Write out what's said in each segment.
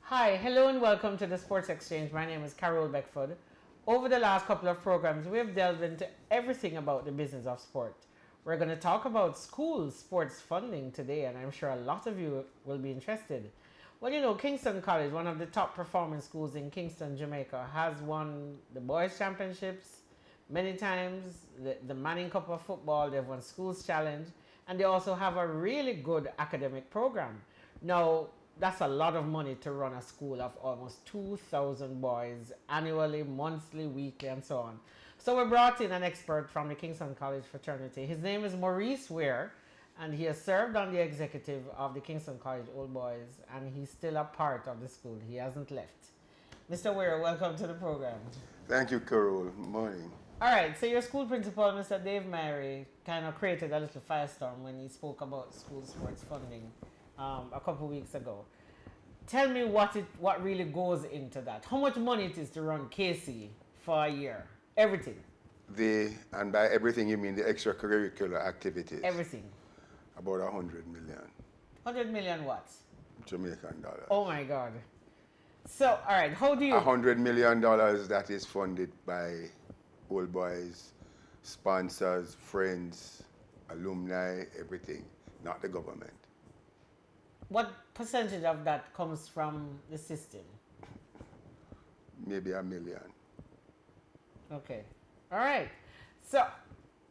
Hi, hello and welcome to the Sports Exchange. My name is Carole Beckford. Over the last couple of programs, we have delved into everything about the business of sport. We're going to talk about school sports funding today, and I'm sure a lot of you will be interested. Well, you know, Kingston College, one of the top performing schools in Kingston, Jamaica, has won the boys' championships many times, the Manning Cup of football, they've won Schools Challenge, and they also have a really good academic program. Now, that's a lot of money to run a school of almost 2,000 boys annually, monthly, weekly, and so on. So we brought in an expert from the Kingston College fraternity. His name is Maurice Weir, and he has served on the executive of the Kingston College Old Boys, and he's still a part of the school. He hasn't left. Mr. Weir, welcome to the program. Thank you, Carole. Morning. All right, so your school principal, Mr. Dave Mary, kind of created a little firestorm when he spoke about school sports funding a couple weeks ago. Tell me what really goes into that. How much money it is to run KC for a year? Everything. And by everything you mean the extracurricular activities? Everything. About 100 million. 100 million what? Jamaican dollars. Oh my God. So, all right, how do you... $100 million that is funded by Old Boys, sponsors, friends, alumni, everything, not the government. What percentage of that comes from the system? Maybe $1 million. Okay. All right. So,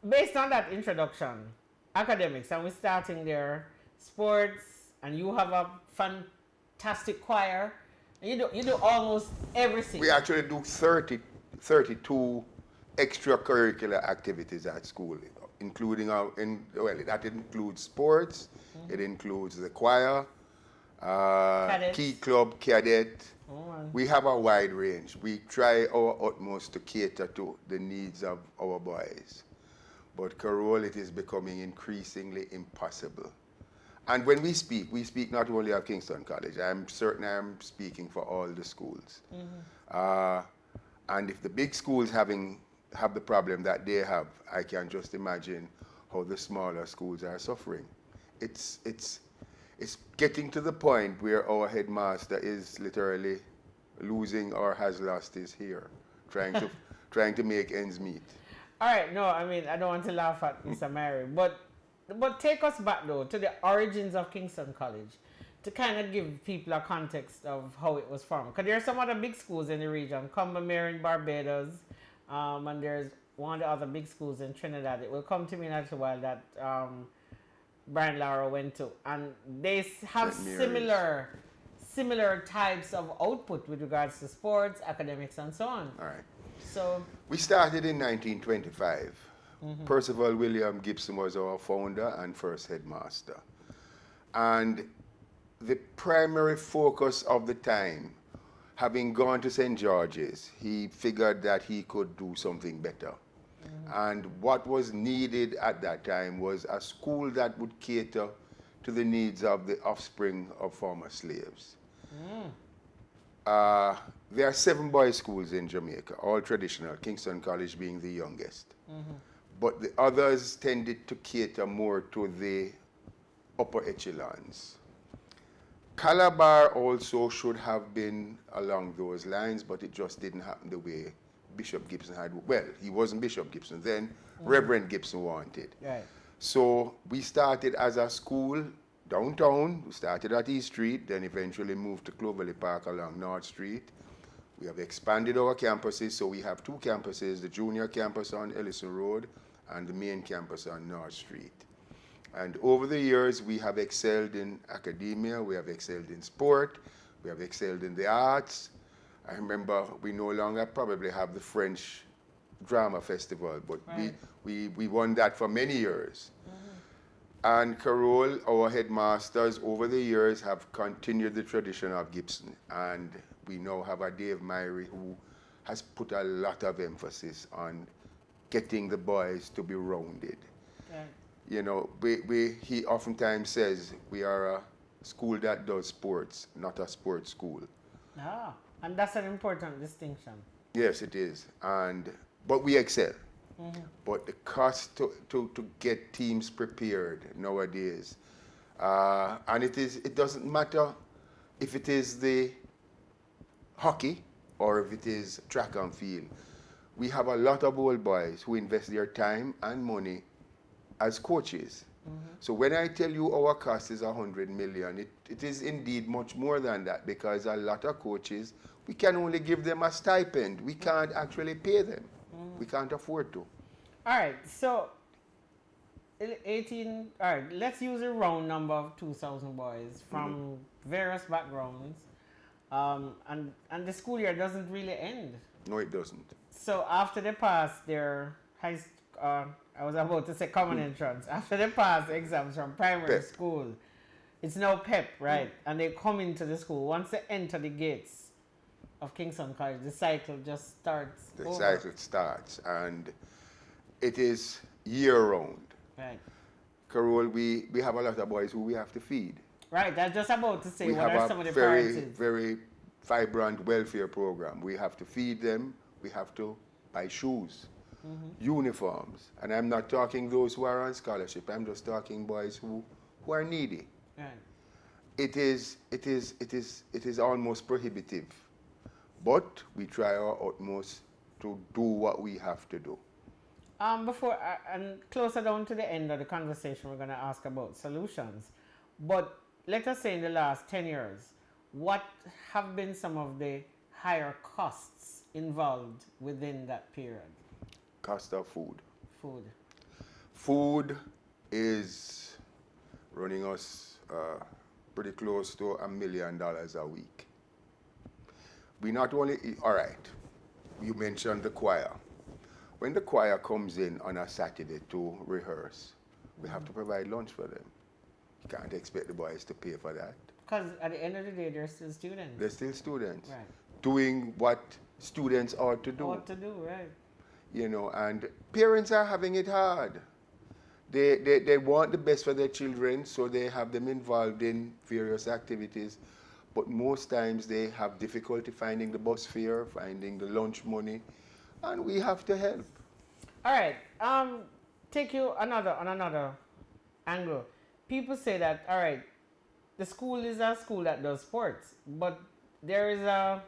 based on that introduction, academics, and we're starting there, sports, and you have a fantastic choir. And you do almost everything. We actually do 32 extracurricular activities at school, including that includes sports, it includes the choir, key club, cadet. We have a wide range. We try our utmost to cater to the needs of our boys. But Carole, it is becoming increasingly impossible. And when we speak not only of Kingston College. I'm certain I'm speaking for all the schools. And if the big schools have the problem that they have, I can just imagine how the smaller schools are suffering. It's getting to the point where our headmaster is literally losing or has lost his hair, trying to make ends meet. All right, no, I mean, I don't want to laugh at Mr. Mary, but take us back though to the origins of Kingston College, to kind of give people a context of how it was formed. Because there are some other big schools in the region, Combermere in Barbados, and there's one of the other big schools in Trinidad. It will come to me in a little while that Brian Lara went to, and they have similar types of output with regards to sports, academics, and so on. All right. So we started in 1925. Percival William Gibson was our founder and first headmaster. And the primary focus of the time, having gone to St. George's, he figured that he could do something better. And what was needed at that time was a school that would cater to the needs of the offspring of former slaves. There are 7 boys' schools in Jamaica, all traditional, Kingston College being the youngest. But the others tended to cater more to the upper echelons. Calabar also should have been along those lines, but it just didn't happen the way Bishop Gibson had. Well, he wasn't Bishop Gibson then, Reverend Gibson wanted. Right. So we started as a school downtown. We started at East Street, then eventually moved to Clovelly Park along North Street. We have expanded our campuses, so we have 2 campuses, the junior campus on Ellison Road and the main campus on North Street. And over the years, we have excelled in academia, we have excelled in sport, we have excelled in the arts. I remember we no longer probably have the French Drama Festival, but we won that for many years. And Carole, our headmasters over the years have continued the tradition of Gibson. And we now have a Dave Myrie who has put a lot of emphasis on getting the boys to be rounded. Right. You know, he oftentimes says we are a school that does sports, not a sports school. Ah, and that's an important distinction. Yes, it is. But we excel. But the cost to get teams prepared nowadays, And it doesn't matter if it is the hockey or if it is track and field. We have a lot of old boys who invest their time and money as coaches. So when I tell you our cost is 100 million, it is indeed much more than that, because a lot of coaches, we can only give them a stipend. We can't actually pay them. We can't afford to. All right, so 18, all right, let's use a round number of 2,000 boys from various backgrounds. And the school year doesn't really end. No, it doesn't. So after they pass their I was about to say common entrance. After they pass exams from primary PEP. school, it's now PEP, right? And they come into the school. Once they enter the gates of Kingston College, the cycle just starts. The cycle starts, and it is year-round. Right. Carole, we have a lot of boys who we have to feed. Right, I was just about to say, We what have are a some of the very, priorities? very vibrant welfare program. We have to feed them. We have to buy shoes, uniforms. And I'm not talking those who are on scholarship. I'm just talking boys who are needy. Right. It is almost prohibitive. But we try our utmost to do what we have to do. Before and closer down to the end of the conversation, we're going to ask about solutions. But let us say in the last 10 years, what have been some of the higher costs involved within that period? Cost of food. Food. Food is running us pretty close to $1 million a week. We not only eat, all right, you mentioned the choir. When the choir comes in on a Saturday to rehearse, we have to provide lunch for them. You can't expect the boys to pay for that. Because at the end of the day, they're still students. They're still students, Right. doing what students ought to do. What to do, right? You know, and parents are having it hard. They want the best for their children, so they have them involved in various activities. But most times they have difficulty finding the bus fare, finding the lunch money, and we have to help. All right. Take you on another angle. People say that, all right, the school is a school that does sports, but there is a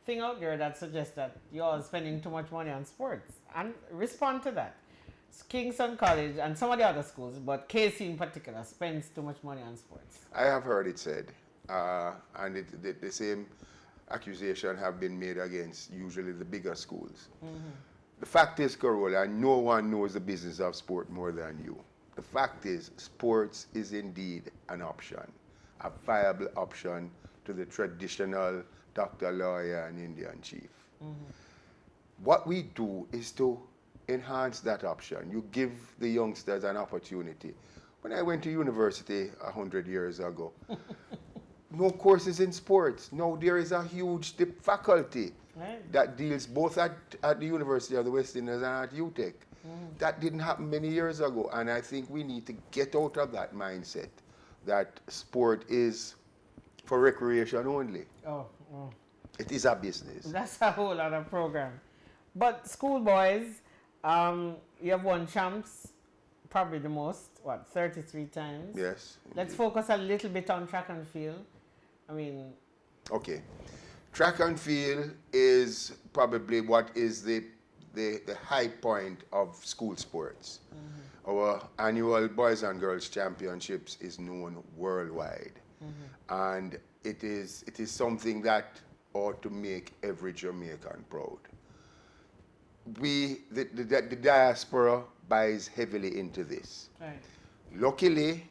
thing out there that suggests that you're all spending too much money on sports. And respond to that. Kingston College and some of the other schools, but KC in particular, spends too much money on sports. I have heard it said, and the same accusation have been made against usually the bigger schools. The fact is, Carole, and no one knows the business of sport more than you. The fact is, sports is indeed an option, a viable option to the traditional doctor, lawyer, and Indian chief. What we do is to enhance that option. You give the youngsters an opportunity. When I went to university 100 years ago, no courses in sports. Now there is a huge faculty that deals both at the University of the West Indies and at UTech. That didn't happen many years ago, and I think we need to get out of that mindset that sport is for recreation only. Oh. It is a business. That's a whole other program. But schoolboys, you have won champs, probably the most, 33 times? Yes. Let's focus a little bit on track and field. I mean... Okay. Track and field is probably what is the high point of school sports. Our annual Boys and Girls Championships is known worldwide. And it is something that ought to make every Jamaican proud. The diaspora buys heavily into this. Right. Luckily,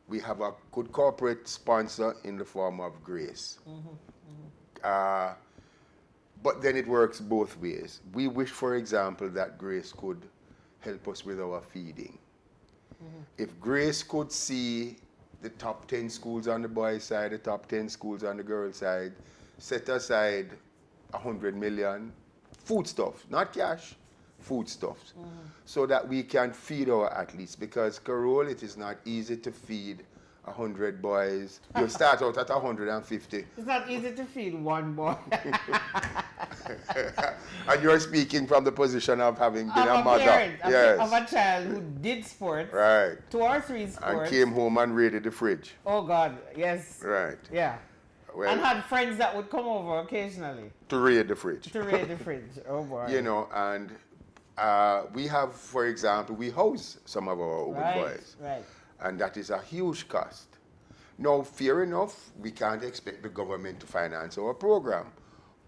we have a good corporate sponsor in the form of Grace. But then it works both ways. We wish, for example, that Grace could help us with our feeding. If Grace could see the top 10 schools on the boys' side, the top 10 schools on the girls' side, set aside 100 million, foodstuffs, not cash, foodstuffs, so that we can feed our athletes. Because, Carole, it is not easy to feed 100 boys. You start out at 150. It's not easy to feed one boy. And you're speaking from the position of having been a I'm a mother. parent Yes. of a child who did sports, Right. 2 or 3 And sports. came home and raided the fridge. Oh God, yes. Right. Yeah. Well, And had friends that would come over occasionally to raid the fridge. to raid the fridge. Oh boy. You know, and we have, for example, we house some of our own boys. Right. And that is a huge cost. Now, fair enough, we can't expect the government to finance our program.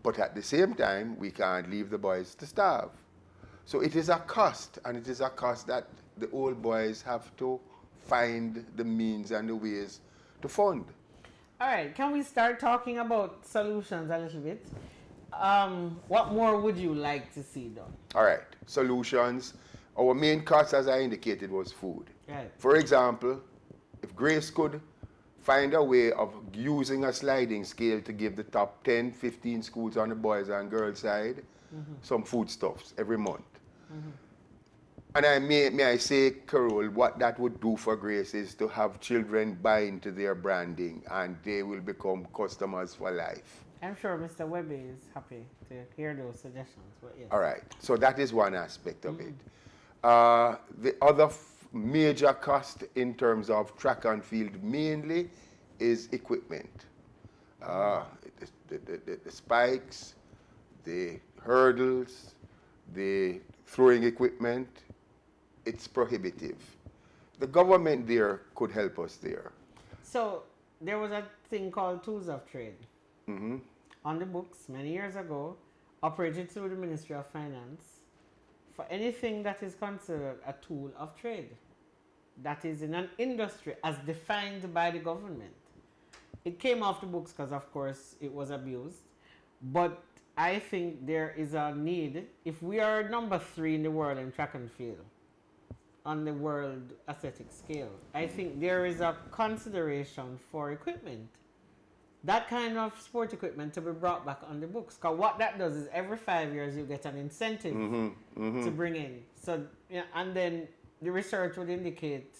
But at the same time, we can't leave the boys to starve. So it is a cost, and it is a cost that the old boys have to find the means and the ways to fund. All right, can we start talking about solutions a little bit? What more would you like to see done? All right, solutions. Our main cost, as I indicated, was food. Right. For example, if Grace could find a way of using a sliding scale to give the top 10, 15 schools on the boys and girls side some foodstuffs every month. And may I say, Carole, what that would do for Grace is to have children buy into their branding and they will become customers for life. I'm sure Mr. Webby is happy to hear those suggestions. But yes. All right, so that is one aspect of it. The other major cost in terms of track and field mainly is equipment. The spikes, the hurdles, the throwing equipment, it's prohibitive. The government there could help us there. So there was a thing called Tools of Trade on the books many years ago, operated through the Ministry of Finance, for anything that is considered a tool of trade, that is in an industry as defined by the government. It came off the books because, of course, it was abused. But I think there is a need, if we are number 3 in the world in track and field, on the world athletic scale, I think there is a consideration for equipment. That kind of sport equipment to be brought back on the books. Because what that does is every 5 years you get an incentive to bring in. So, yeah, and then the research would indicate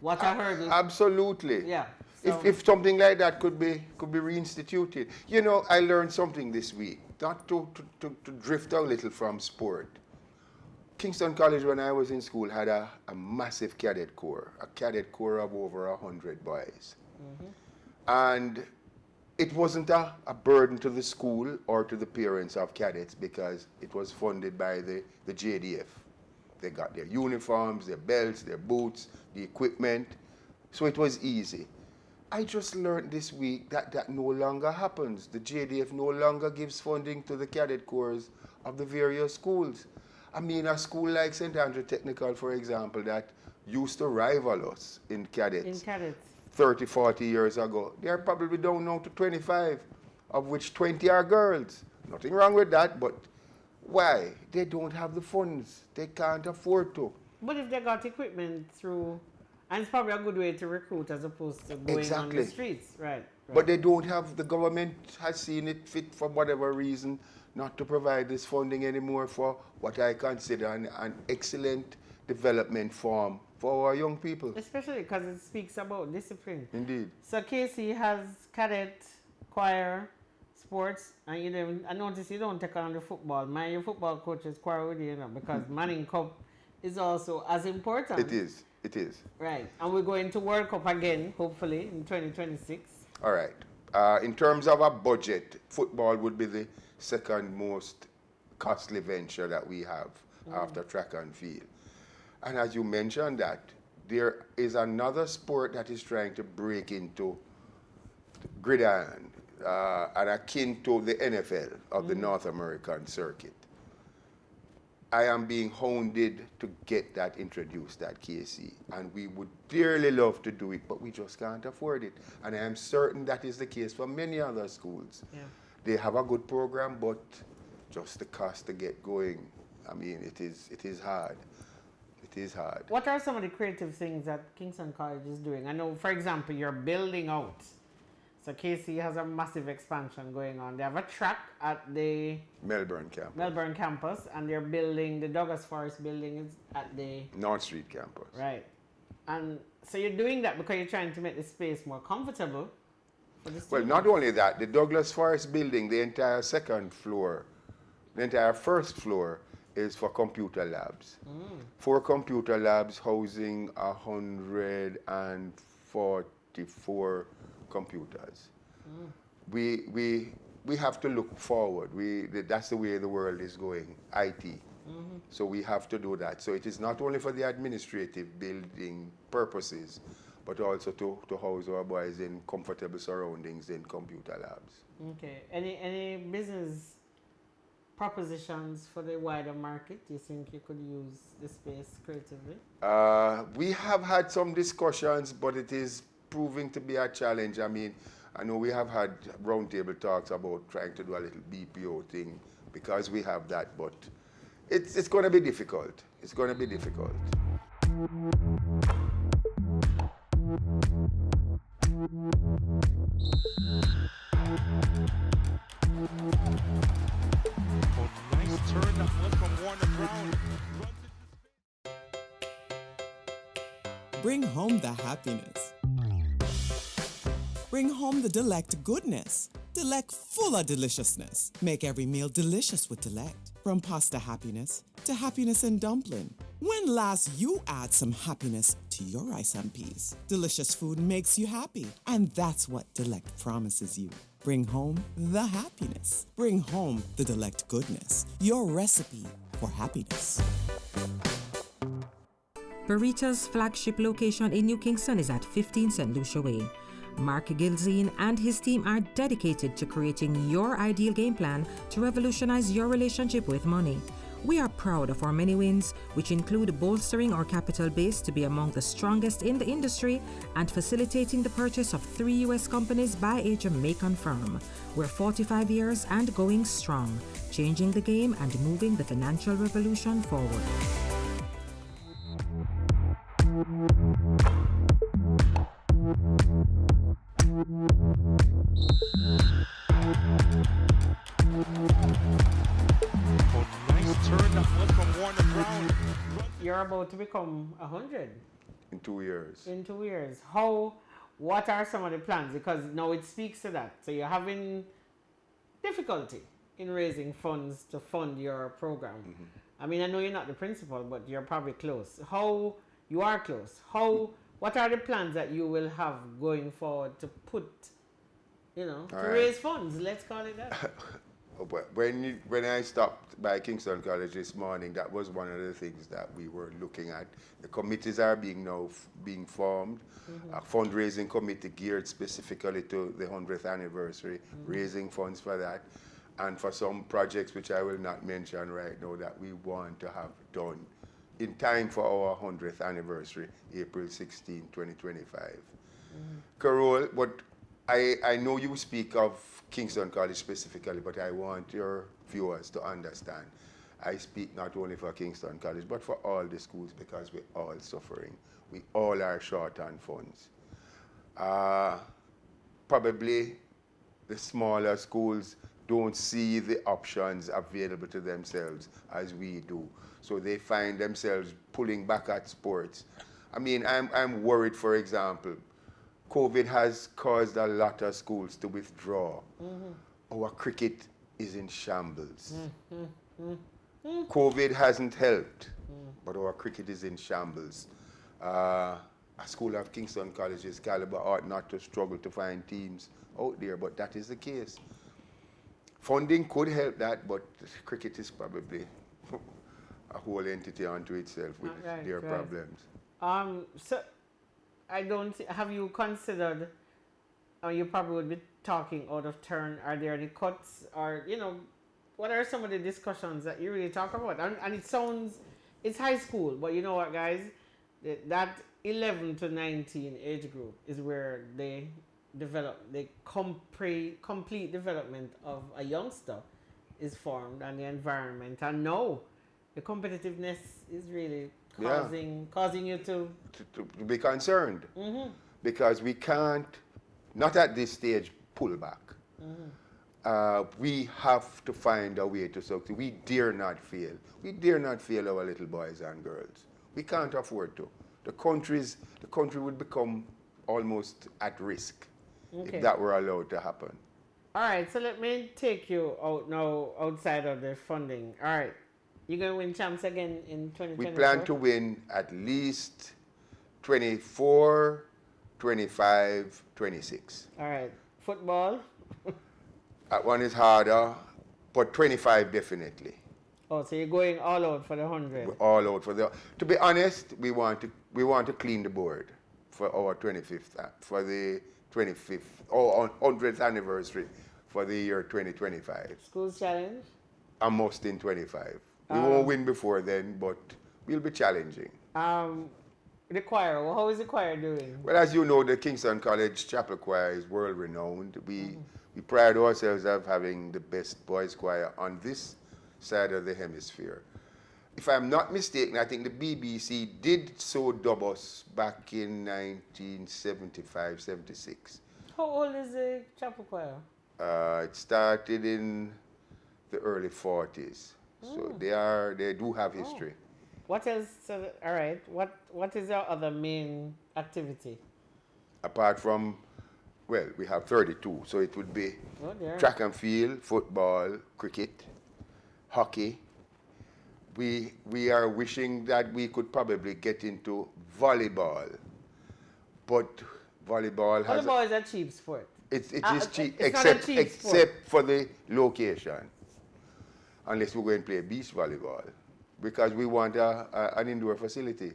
what a hurdle. Absolutely. Yeah. So If something like that could be reinstituted. You know, I learned something this week, not to drift a little from sport. Kingston College, when I was in school, had a massive cadet corps of over 100 boys. And it wasn't a burden to the school or to the parents of cadets because it was funded by the JDF. They got their uniforms, their belts, their boots, the equipment. So it was easy. I just learned this week that no longer happens. The JDF no longer gives funding to the cadet corps of the various schools. I mean, a school like St. Andrew Technical, for example, that used to rival us in cadets. 30, 40 years ago. They're probably down now to 25, of which 20 are girls. Nothing wrong with that, but why? They don't have the funds. They can't afford to. But if they got equipment through, and it's probably a good way to recruit as opposed to going on the streets, right? But they don't have, the government has seen it fit for whatever reason not to provide this funding anymore for what I consider an excellent development form for our young people. Especially because it speaks about discipline. Indeed. So KC has cadet, choir, sports, and I notice you don't take on the football. Your football coach is quarrel with you, because Manning Cup is also as important. It is. It is. Right. And we're going to World Cup again, hopefully, in 2026. All right. In terms of a budget, football would be the second most costly venture that we have after track and field. And as you mentioned that, there is another sport that is trying to break into gridiron and akin to the NFL of the North American circuit. I am being hounded to get that introduced at KC, and we would dearly love to do it, but we just can't afford it. And I am certain that is the case for many other schools. Yeah. They have a good program, but just the cost to get going, I mean, it is hard. It is hard. What are some of the creative things that Kingston College is doing? I know, for example, you're building out. So KC has a massive expansion going on. They have a track at the Melbourne campus, and they're building the Douglas Forest building is at the North Street campus. Right. And so you're doing that because you're trying to make the space more comfortable for the students. Well, not only that, the Douglas Forest building, the entire second floor The entire first floor is for computer labs. 4 computer labs housing 144 computers. We have to look forward. That's the way the world is going, IT. So we have to do that. So it is not only for the administrative building purposes, but also to house our boys in comfortable surroundings in computer labs. Okay. Any business propositions for the wider market? Do you think you could use the space creatively? We have had some discussions, but it is proving to be a challenge. I mean, I know we have had roundtable talks about trying to do a little BPO thing because we have that, but it's going to be difficult. It's going to be difficult. Nice turn that was from Warner Brown. Bring home the happiness. Bring home the Delect goodness. Delect full of deliciousness. Make every meal delicious with Delect. From pasta happiness to happiness in dumpling. When last you add some happiness to your rice and peas? Delicious food makes you happy, and that's what Delect promises you. Bring home the happiness. Bring home the Delect goodness. Your recipe for happiness. Burrito's flagship location in New Kingston is at 15 St. Lucia Way. Mark Gilzine and his team are dedicated to creating your ideal game plan to revolutionize your relationship with money. We are proud of our many wins, which include bolstering our capital base to be among the strongest in the industry and facilitating the purchase of 3 U.S. companies by a Jamaican firm. We're 45 years and going strong, changing the game and moving the financial revolution forward. Nice turn that was from Warner Brown. You're about to become 100 In 2 years. in 2 years. What are some of the plans? Because now it speaks to that. So you're having difficulty in raising funds to fund your program. I mean, I know you're not the principal, but you're probably close. You are close. What are the plans that you will have going forward to raise funds? Let's call it that. When I stopped by Kingston College this morning, that was one of the things that we were looking at. The committees are being formed. A fundraising committee geared specifically to the 100th anniversary, raising funds for that, and for some projects which I will not mention right now that we want to have done in time for our 100th anniversary, April 16, 2025. Carole, but I know you speak of Kingston College specifically, but I want your viewers to understand. I speak not only for Kingston College, but for all the schools because we're all suffering. We all are short on funds. Probably the smaller schools don't see the options available to themselves as we do. So they find themselves pulling back at sports. I mean, I'm worried, for example, COVID has caused a lot of schools to withdraw. Our cricket is in shambles. COVID hasn't helped, but our cricket is in shambles. A school of Kingston College's caliber ought not to struggle to find teams out there, but that is the case. Funding could help that, but cricket is probably a whole entity unto itself with their problems. So have you considered, you probably would be talking out of turn, are there any cuts or, what are some of the discussions that you really talk about? And it's high school, but you know what, guys? That 11 to 19 age group is where they develop, the complete development of a youngster is formed and the environment. And no, the competitiveness is really causing you to be concerned. Because we can't, not at this stage, pull back. We have to find a way to succeed. We dare not fail. We dare not fail our little boys and girls. We can't afford to. The country would become almost at risk if that were allowed to happen. All right, so let me take you out now outside of the funding. All right, you going to win champs again in We 2024? plan to win at least 24, 25, 26. All right, football. That one is harder, but 25 definitely. Oh, so you're going all out for the 100. We're all out for the. To be honest, we want to clean the board for our 25th, for the 25th or 100th anniversary for the year 2025. Schools challenge. A must in 25. We won't win before then, but we'll be challenging. The choir. Well, how is the choir doing? Well, as you know, the Kingston College Chapel Choir is world renowned. We pride ourselves of having the best boys choir on this side of the hemisphere. If I'm not mistaken, I think the BBC did so dub us back in 1975, 76. How old is the chapel choir? It started in the early 40s. So they do have history. What else? All right. What is your other main activity? Apart from, well, we have 32. So it would be Oh, dear. track and field, football, cricket, hockey. We are wishing that we could probably get into volleyball. But volleyball has Volleyball is a cheap sport. it is cheap, it's not a except cheap sport. except for the location. Unless we're going to play beach volleyball, because we want an indoor facility.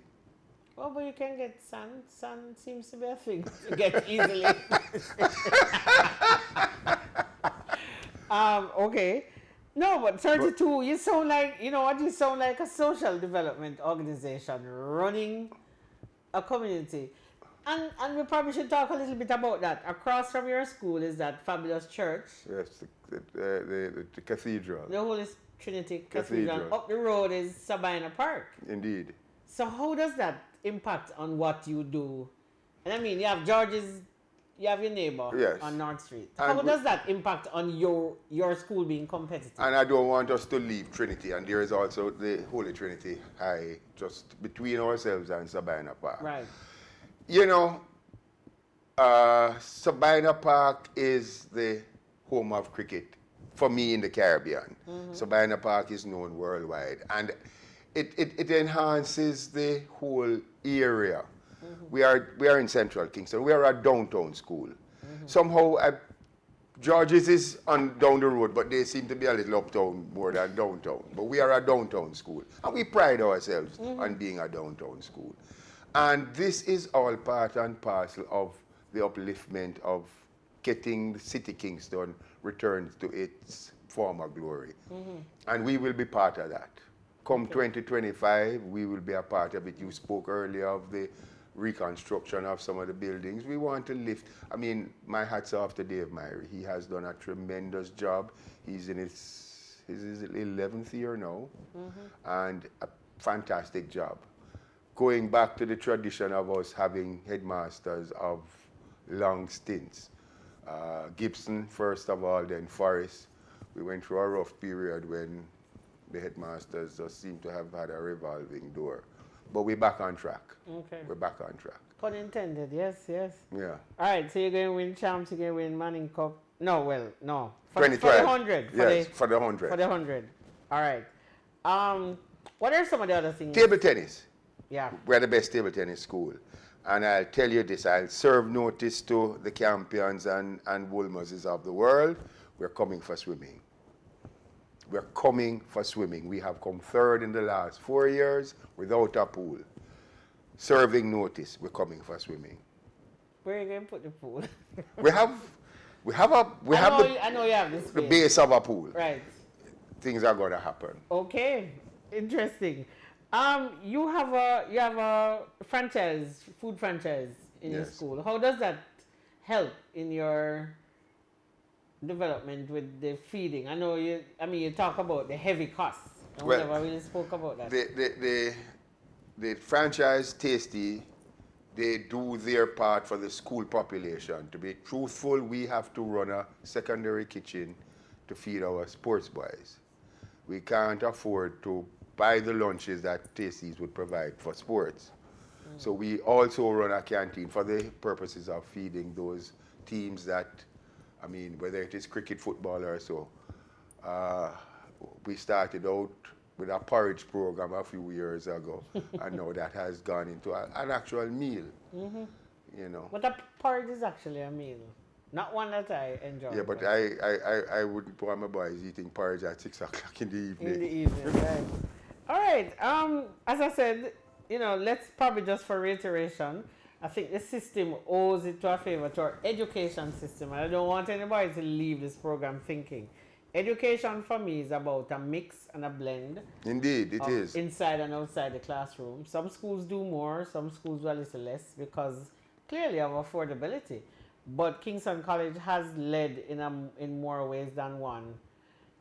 Well, but you can get sand. Sand seems to be a thing to get easily. Okay. No, but 32, you sound like, you know what, you sound like a social development organization running a community. And we probably should talk a little bit about that. Across from your school is that fabulous church, Yes, the cathedral. the Holy Trinity Cathedral. Cathedral. Up the road is Sabina Park. Indeed. So how does that impact on what you do? And I mean, you have George's, you have your neighbor Yes. on North Street. And How does that impact on your school being competitive? And I don't want us to leave Trinity. And there is also the Holy Trinity High, just between ourselves and Sabina Park. Right. You know, Sabina Park is the home of cricket for me in the Caribbean. Sabina Park is known worldwide, and it enhances the whole area. We are in Central Kingston. We are a downtown school. Somehow, George's is on down the road, but they seem to be a little uptown more than downtown. But we are a downtown school, and we pride ourselves on being a downtown school. And this is all part and parcel of the upliftment of getting the city Kingston returned to its former glory. And we will be part of that. Come 2025, we will be a part of it. You spoke earlier of the reconstruction of some of the buildings. We want to lift. I mean, my hat's off to Dave Myrie. He has done a tremendous job. He's in his 11th year now, and a fantastic job. Going back to the tradition of us having headmasters of long stints. Gibson, first of all, then Forrest. We went through a rough period when the headmasters just seemed to have had a revolving door. But we're back on track. Okay. We're back on track. Pun intended, yes. Yeah. All right, so you're going to win champs, you're going to win Manning Cup. No, well, no. For 2012. the 100. Yes, for the 100. For the 100. All right. What are some of the other things? Table tennis. Yeah. We're the best table tennis school. And I'll tell you this, I'll serve notice to the champions and Woolmoses of the world. We're coming for swimming. We're coming for swimming. We have come third in the last 4 years without a pool. Serving notice, we're coming for swimming. Where are you going to put the pool? I know you have this the base of a pool. Right. Things are going to happen. Okay. Interesting. You have a franchise, food franchise in your Yes. school. How does that help in your development with the feeding? I know you talk about the heavy costs. And we Well, never really spoke about that. The franchise Tasty, they do their part for the school population. To be truthful, we have to run a secondary kitchen to feed our sports boys. We can't afford to buy the lunches that Tasty's would provide for sports. So we also run a canteen for the purposes of feeding those teams that I mean, whether it is cricket, football, or so. We started out with a porridge program a few years ago, and now that has gone into an actual meal. You know. But a porridge is actually a meal, not one that I enjoy. Yeah, but I wouldn't want my boys eating porridge at 6 o'clock in the evening. In the evening, right. All right. As I said, you know, let's probably just for reiteration, I think the system owes it to a favor to our education system, and I don't want anybody to leave this program thinking. Education for me is about a mix and a blend. Indeed, it is. Inside and outside the classroom. Some schools do more, some schools do a little less because clearly of affordability. But Kingston College has led in more ways than one.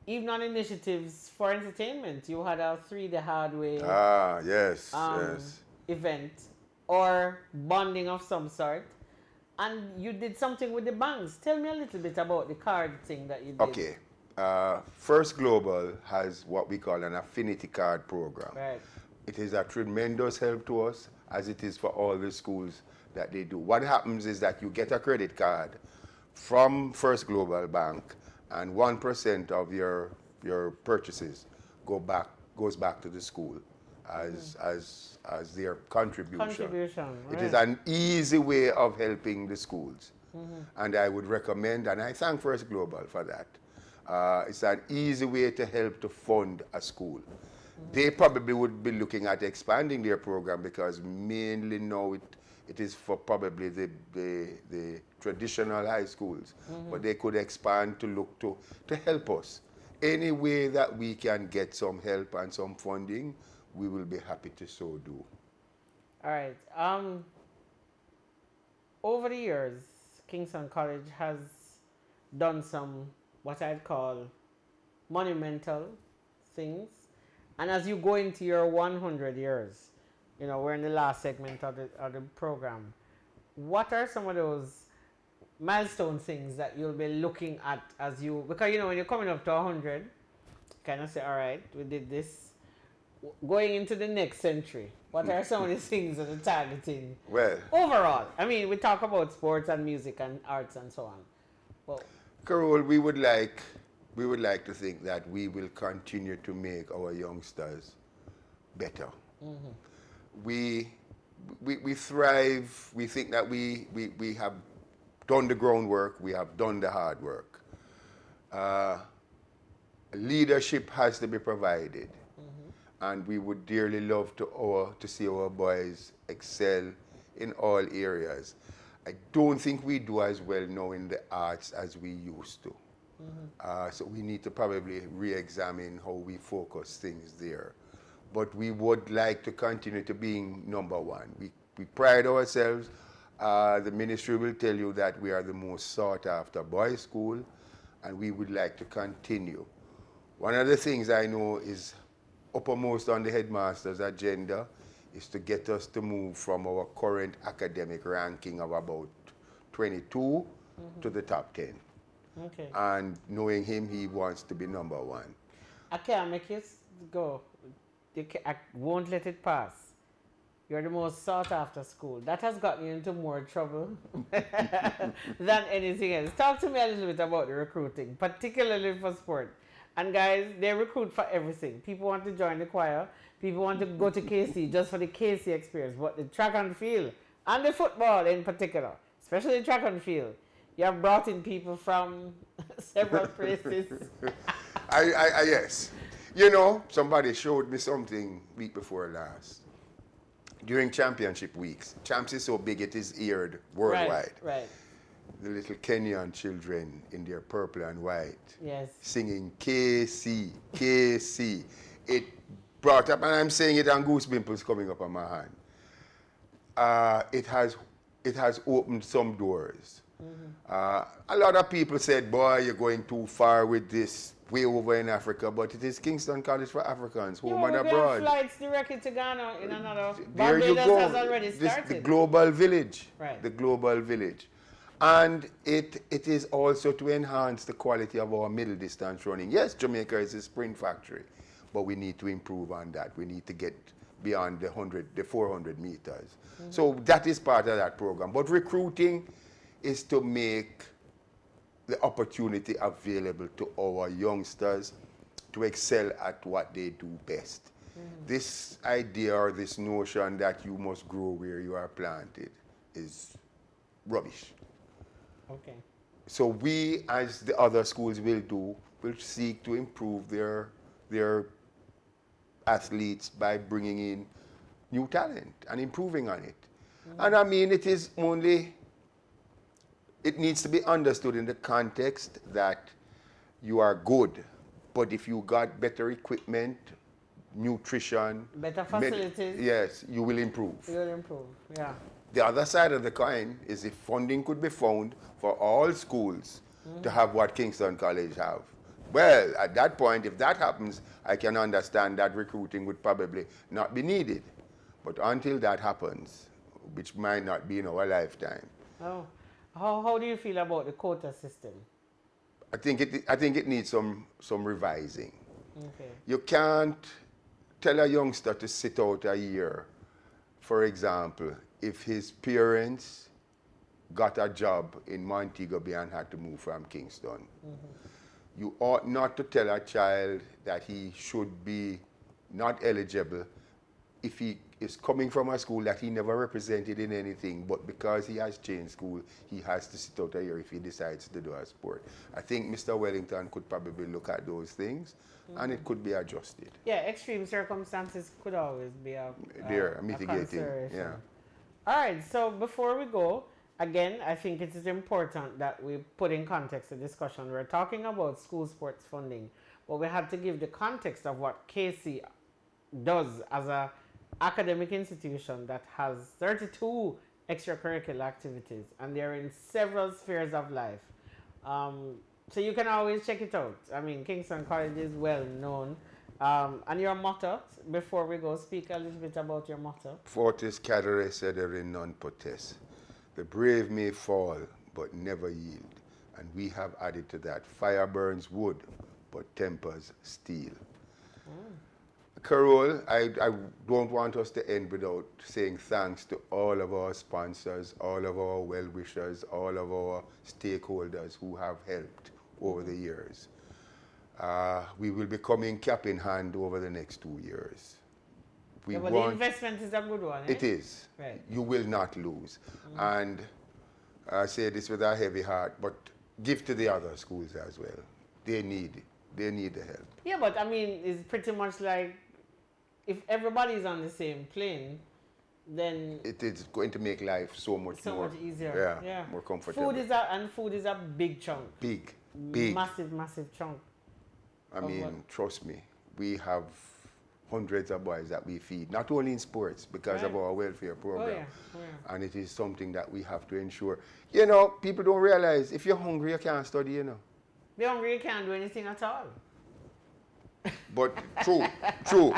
Even on initiatives for entertainment, you had a 3 the hard way Yes. event or bonding of some sort. And you did something with the banks. Tell me a little bit about the card thing that you did. Okay. First Global has what we call an affinity card program. Right. It is a tremendous help to us, as it is for all the schools that they do. What happens is that you get a credit card from First Global Bank, and 1% of your purchases goes back to the school as their contribution. Right. It is an easy way of helping the schools, and I would recommend, and I thank First Global for that. It's an easy way to help to fund a school. They probably would be looking at expanding their program because mainly now it is for probably the traditional high schools. But they could expand to look to help us. Any way that we can get some help and some funding, we will be happy to so do. All right. Over the years, Kingston College has done some what I'd call monumental things. And as you go into your 100 years, you know, we're in the last segment of the program. What are some of those milestone things that you'll be looking at as you, because you know, when you're coming up to 100, kind of say, all right, we did this. Going into the next century, what are some of the things that are targeting? Well, overall, I mean, we talk about sports and music and arts and so on. Well, Carole, we would like to think that we will continue to make our youngsters better. We thrive. We think that we have done the groundwork. We have done the hard work. Leadership has to be provided, and we would dearly love to see our boys excel in all areas. I don't think we do as well now in the arts as we used to. So we need to probably re-examine how we focus things there. But we would like to continue to being number one. We pride ourselves. The ministry will tell you that we are the most sought after boys' school, and we would like to continue. One of the things I know is uppermost on the headmaster's agenda is to get us to move from our current academic ranking of about 22 to the top 10. okay. And knowing him, he wants to be number one. I can't make it go. I won't let it pass. You're the most sought after school. That has gotten you into more trouble than anything else. Talk to me a little bit about the recruiting, particularly for sport. And guys, they recruit for everything. People want to join the choir. People want to go to KC just for the KC experience. But the track and field, and the football in particular, especially the track and field, you have brought in people from several places. Yes. You know, somebody showed me something week before last. During championship weeks, Champs is so big it is aired worldwide. Right. The little Kenyan children in their purple and white, Yes. singing KC, KC. It brought up, and I'm saying it, and goose pimples coming up on my hand. It has opened some doors. A lot of people said, boy, you're going too far with this, way over in Africa, but it is Kingston College for Africans, home and abroad. Flights directly to Ghana in another. There you Barbados go. has already started. The global village. Right. The global village. And it is also to enhance the quality of our middle distance running. Yes, Jamaica is a sprint factory, but we need to improve on that. We need to get beyond the 400 meters. So that is part of that program. But recruiting is to make the opportunity available to our youngsters to excel at what they do best. This idea or this notion that you must grow where you are planted is rubbish. Okay. So we, as the other schools will do, will seek to improve their athletes by bringing in new talent and improving on it. And I mean, it needs to be understood in the context that you are good, but if you got better equipment, nutrition, Better facilities. yes, you will improve. You will improve, yeah. The other side of the coin is if funding could be found for all schools to have what Kingston College have. Well, at that point, if that happens, I can understand that recruiting would probably not be needed. But until that happens, which might not be in our lifetime, Oh, how do you feel about the quota system? I think it needs some revising. Okay. You can't tell a youngster to sit out a year, for example, if his parents got a job in Montego Bay and had to move from Kingston. You ought not to tell a child that he should be not eligible if he is coming from a school that he never represented in anything, but because he has changed school, he has to sit out a year if he decides to do a sport. I think Mr. Wellington could probably look at those things and it could be adjusted. Yeah, extreme circumstances could always be a Mitigating, consideration. yeah. All right, so before we go, again, I think it is important that we put in context the discussion. We're talking about school sports funding, but we had to give the context of what KC does as a academic institution that has 32 extracurricular activities, and they're in several spheres of life. So you can always check it out. I mean, Kingston College is well known. And your motto, before we go, speak a little bit about your motto. Fortis cadere sedere non potest. The brave may fall, but never yield. And we have added to that, fire burns wood, but tempers steel. Carole, I don't want us to end without saying thanks to all of our sponsors, all of our well-wishers, all of our stakeholders who have helped over the years. We will be coming cap in hand over the next 2 years. Yeah, but the investment is a good one, eh? It is. Right. You will not lose. And I say this with a heavy heart, but give to the other schools as well. They need the help. Yeah, but I mean, it's pretty much like if everybody's on the same plane, then It is going to make life so much much easier. Yeah, more comfortable. Food is a big chunk. Big. Massive chunk. I mean, trust me, we have hundreds of boys that we feed, not only in sports, because of our welfare program. Oh, yeah. And it is something that we have to ensure. You know, people don't realize, if you're hungry, you can't study, you know. Be hungry, you can't do anything at all. But true.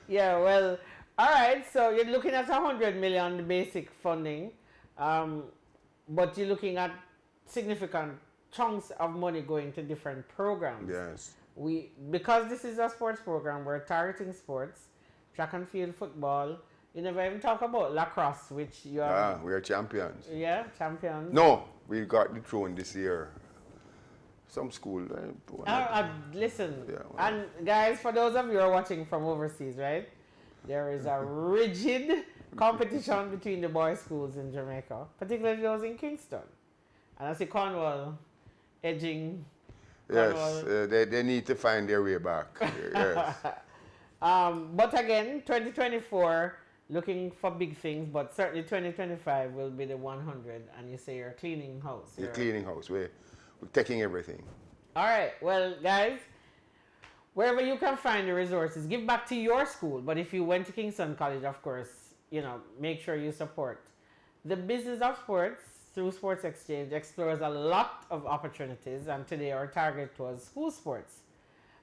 Yeah, well, all right, so you're looking at 100 million basic funding, but you're looking at significant chunks of money going to different programs. Yes. Because this is a sports program, we're targeting sports, track and field, football. You never even talk about lacrosse, which you are. We are champions. Yeah, champions. No, we got the throne this year. Some school. Listen, Yeah, well. and guys, for those of you who are watching from overseas, right? There is a rigid competition between the boys' schools in Jamaica, particularly those in Kingston. And I see Cornwall edging. Yes, they need to find their way back. Yes. But again, 2024, looking for big things, but certainly 2025 will be the 100. And you say you're cleaning house. You're cleaning house. We're taking everything. All right. Well, guys, wherever you can find the resources, give back to your school. But if you went to Kingston College, of course, make sure you support. The business of sports through Sports Exchange explores a lot of opportunities, and today our target was school sports.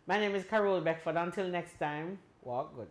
My name is Carole Beckford. Until next time, walk good.